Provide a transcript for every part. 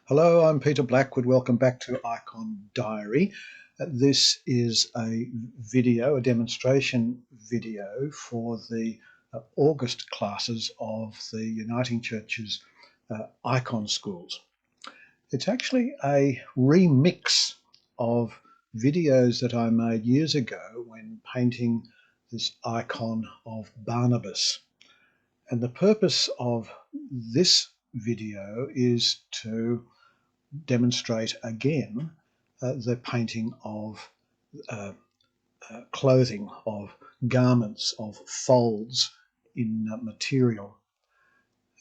Hello, I'm Peter Blackwood. Welcome back to Icon Diary. This is a demonstration video for the August classes of the Uniting Church's Icon schools. It's actually a remix of videos that I made years ago when painting this icon of Barnabas. And the purpose of this video is to demonstrate again the painting of clothing, of garments, of folds in material.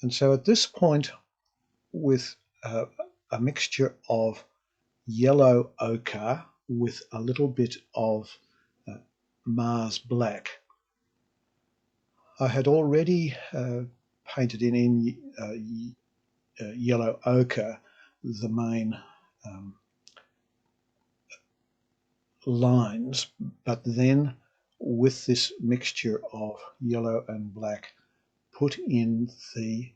And so at this point, with a mixture of yellow ochre with a little bit of Mars black, I had already painted in yellow ochre the main lines, but then with this mixture of yellow and black, put in the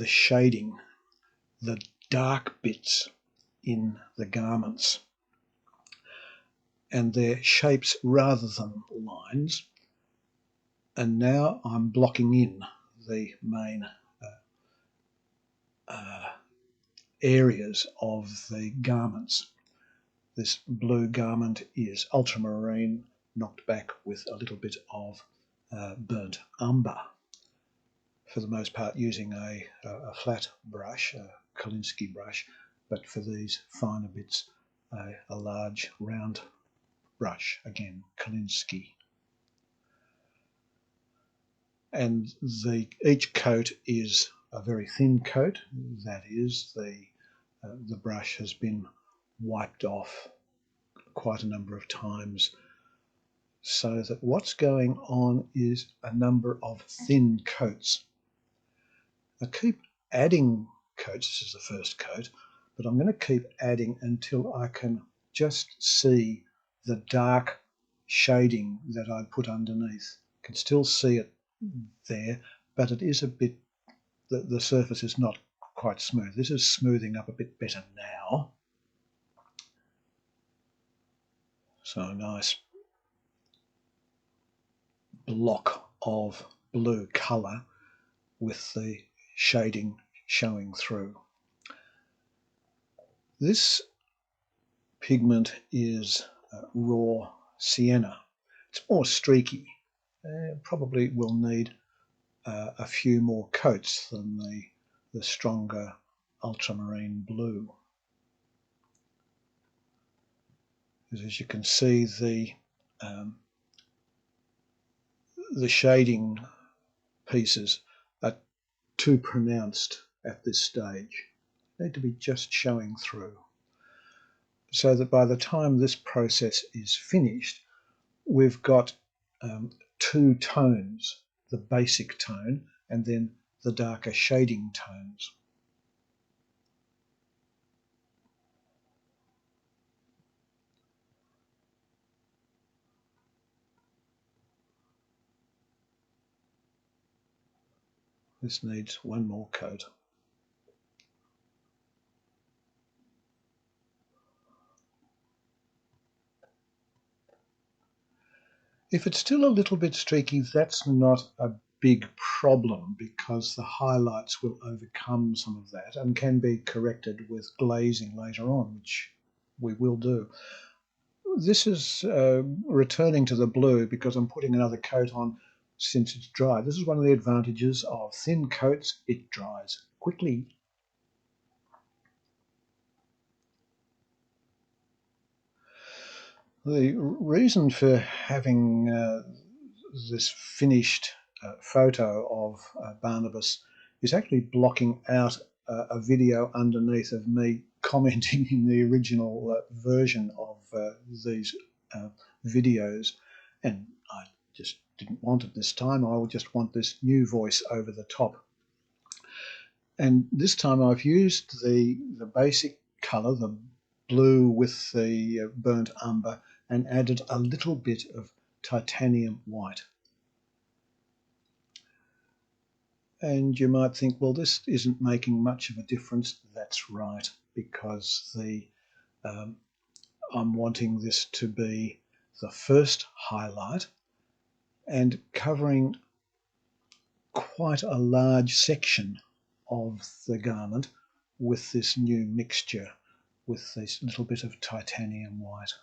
shading, the dark bits in the garments, and their shapes rather than lines. And now I'm blocking in the main areas of the garments. This blue garment is ultramarine, knocked back with a little bit of burnt umber, for the most part using a flat brush, a Kolinsky brush, but for these finer bits, a large round brush, again Kolinsky. And each coat is a very thin coat, that is, the brush has been wiped off quite a number of times, so that what's going on is a number of thin coats. I keep adding coats. This is the first coat, but I'm going to keep adding until I can just see the dark shading that I put underneath. I can still see it there, but it is a bit, the surface is not quite smooth. This is smoothing up a bit better now. So a nice block of blue colour with the shading showing through. This pigment is raw sienna. It's more streaky. Probably will need a few more coats than the stronger ultramarine blue. As you can see, the shading pieces are too pronounced at this stage. They need to be just showing through, so that by the time this process is finished, we've got two tones, the basic tone and then the darker shading tones. This needs one more coat. If it's still a little bit streaky, that's not a big problem, because the highlights will overcome some of that and can be corrected with glazing later on, which we will do. This is returning to the blue because I'm putting another coat on since it's dry. This is one of the advantages of thin coats. It dries quickly. The reason for having this finished photo of Barnabas is actually blocking out a video underneath of me commenting in the original version of these videos, and I just didn't want it this time. I just want this new voice over the top. And this time I've used the basic colour, the blue with the burnt umber, and added a little bit of titanium white. And you might think, well, this isn't making much of a difference. That's right, because I'm wanting this to be the first highlight and covering quite a large section of the garment with this new mixture, with this little bit of titanium white.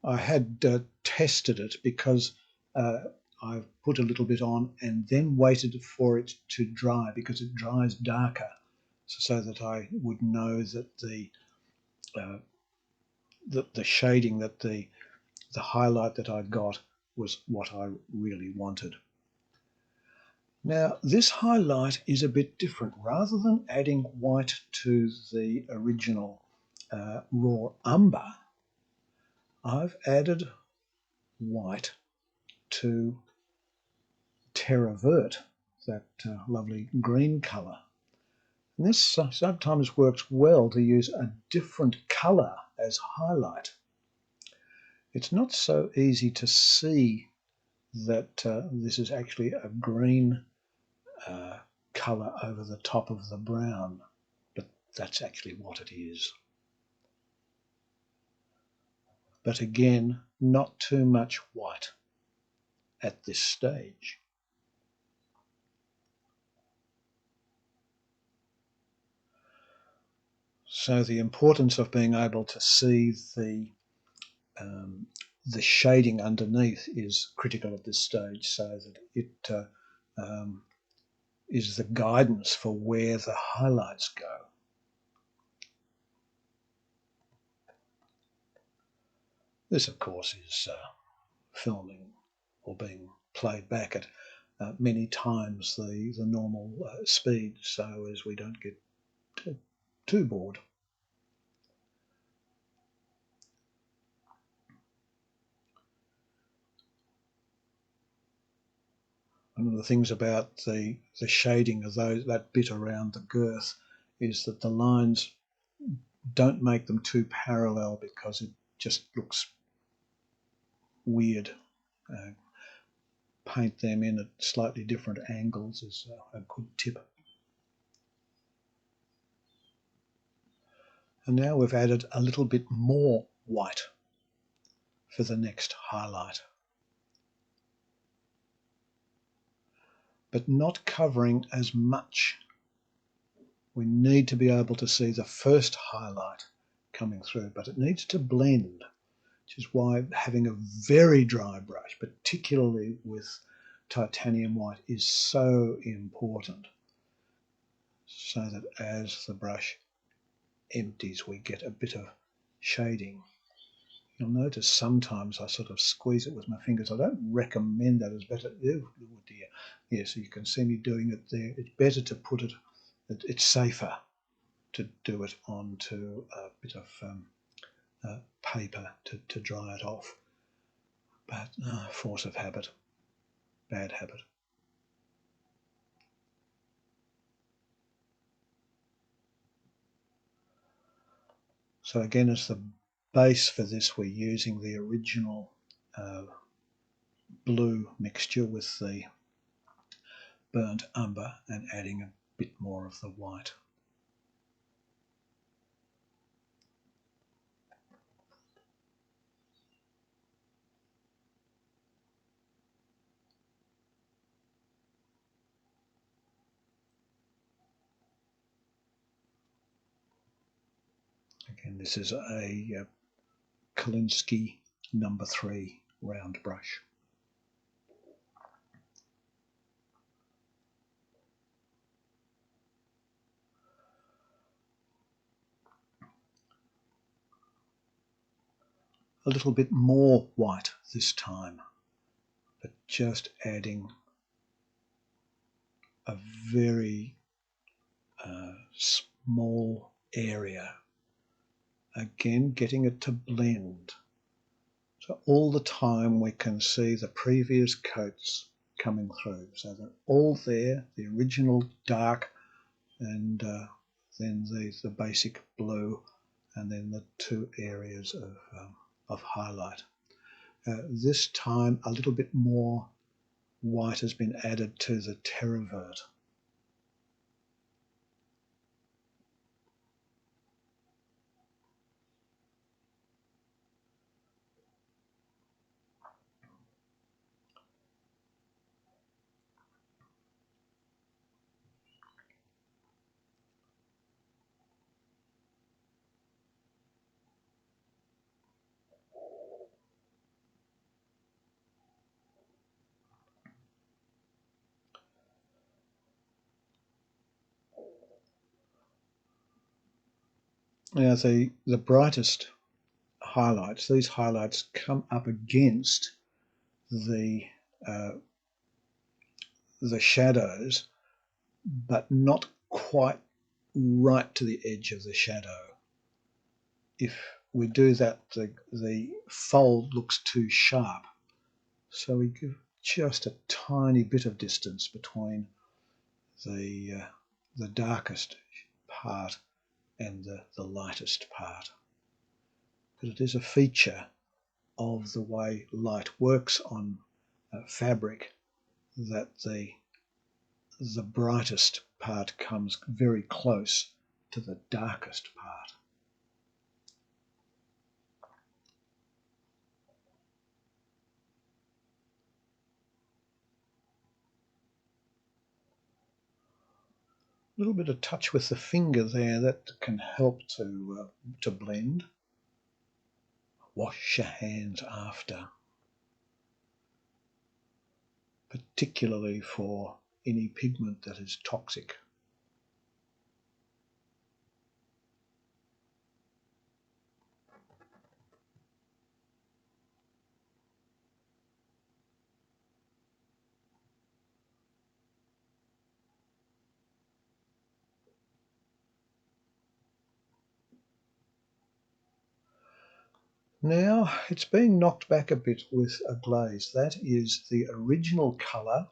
I had tested it because I put a little bit on and then waited for it to dry, because it dries darker, so that I would know that the shading, that the highlight that I got was what I really wanted. Now, this highlight is a bit different. Rather than adding white to the original raw umber, I've added white to terra vert, that lovely green colour. And this sometimes works well to use a different colour as highlight. It's not so easy to see that this is actually a green colour over the top of the brown, but that's actually what it is. But again, not too much white at this stage. So the importance of being able to see the shading underneath is critical at this stage, so that it is the guidance for where the highlights go. This, of course, is filming or being played back at many times the normal speed, so as we don't get too bored. One of the things about the shading of that bit around the girth is that the lines don't make them too parallel, because it just looks weird. Paint them in at slightly different angles is a good tip. And now we've added a little bit more white for the next highlight, but not covering as much. We need to be able to see the first highlight coming through, but it needs to blend, which is why having a very dry brush, particularly with titanium white, is so important, so that as the brush empties, we get a bit of shading. You'll notice sometimes I sort of squeeze it with my fingers. I don't recommend that. It's better. Oh dear. Yeah, so you can see me doing it there. It's better to put it, it's safer to do it onto a bit of paper to dry it off. But force of habit, bad habit. So again, as the base for this, we're using the original blue mixture with the burnt umber and adding a bit more of the white. Again, this is a Kolinsky number 3 round brush. A little bit more white this time, but just adding a very small area. Again, getting it to blend. So all the time we can see the previous coats coming through. So they're all there, the original dark, and then the basic blue, and then the two areas of highlight. This time a little bit more white has been added to the terravert. Now the brightest highlights, these highlights come up against the shadows, but not quite right to the edge of the shadow. If we do that, the fold looks too sharp. So we give just a tiny bit of distance between the darkest part and the lightest part. But it is a feature of the way light works on fabric that the brightest part comes very close to the darkest part. A little bit of touch with the finger there, that can help to blend. Wash your hands after, particularly for any pigment that is toxic. Now it's being knocked back a bit with a glaze. That is the original colour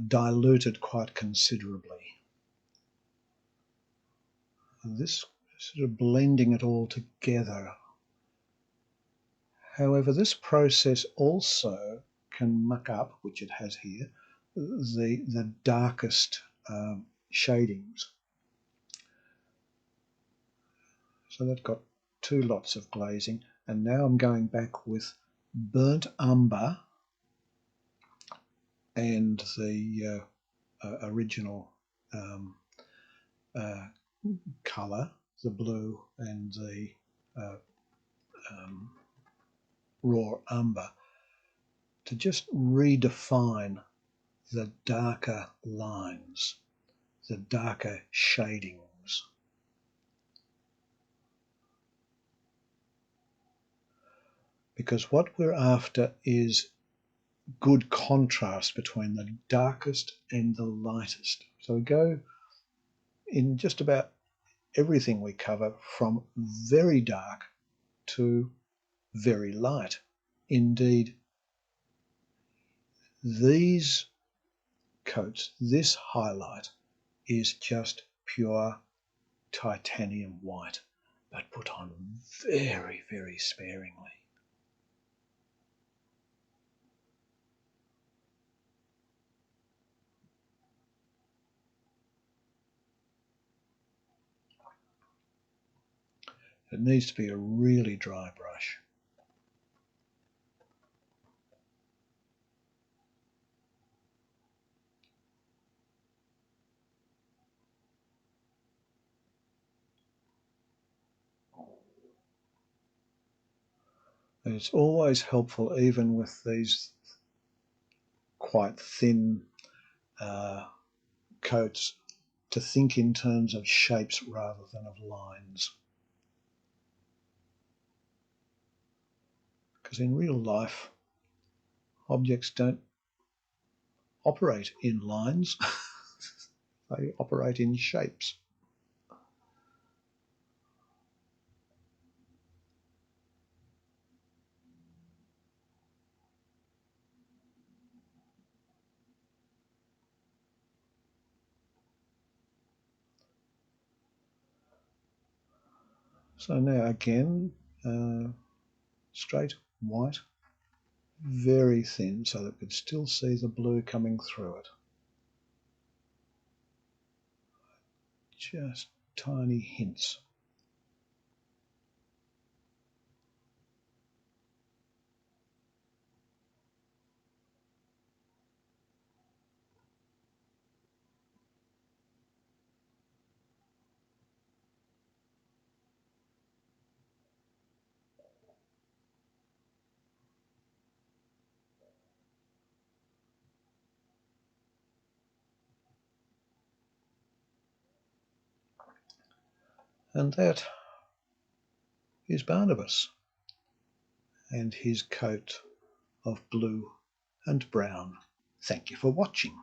diluted quite considerably. And this sort of blending it all together. However, this process also can muck up, which it has here, the darkest shadings. So that got two lots of glazing, and now I'm going back with burnt umber and the original colour, the blue and the raw umber, to just redefine the darker lines, the darker shadings. Because what we're after is good contrast between the darkest and the lightest. So we go in just about everything we cover from very dark to very light. Indeed, these coats, this highlight, is just pure titanium white, but put on very, very sparingly. It needs to be a really dry brush. And it's always helpful, even with these quite thin coats, to think in terms of shapes rather than of lines. Because in real life, objects don't operate in lines, they operate in shapes. So now again, straight white, very thin so that we can still see the blue coming through it. Just tiny hints. And that is Barnabas and his coat of blue and brown. Thank you for watching.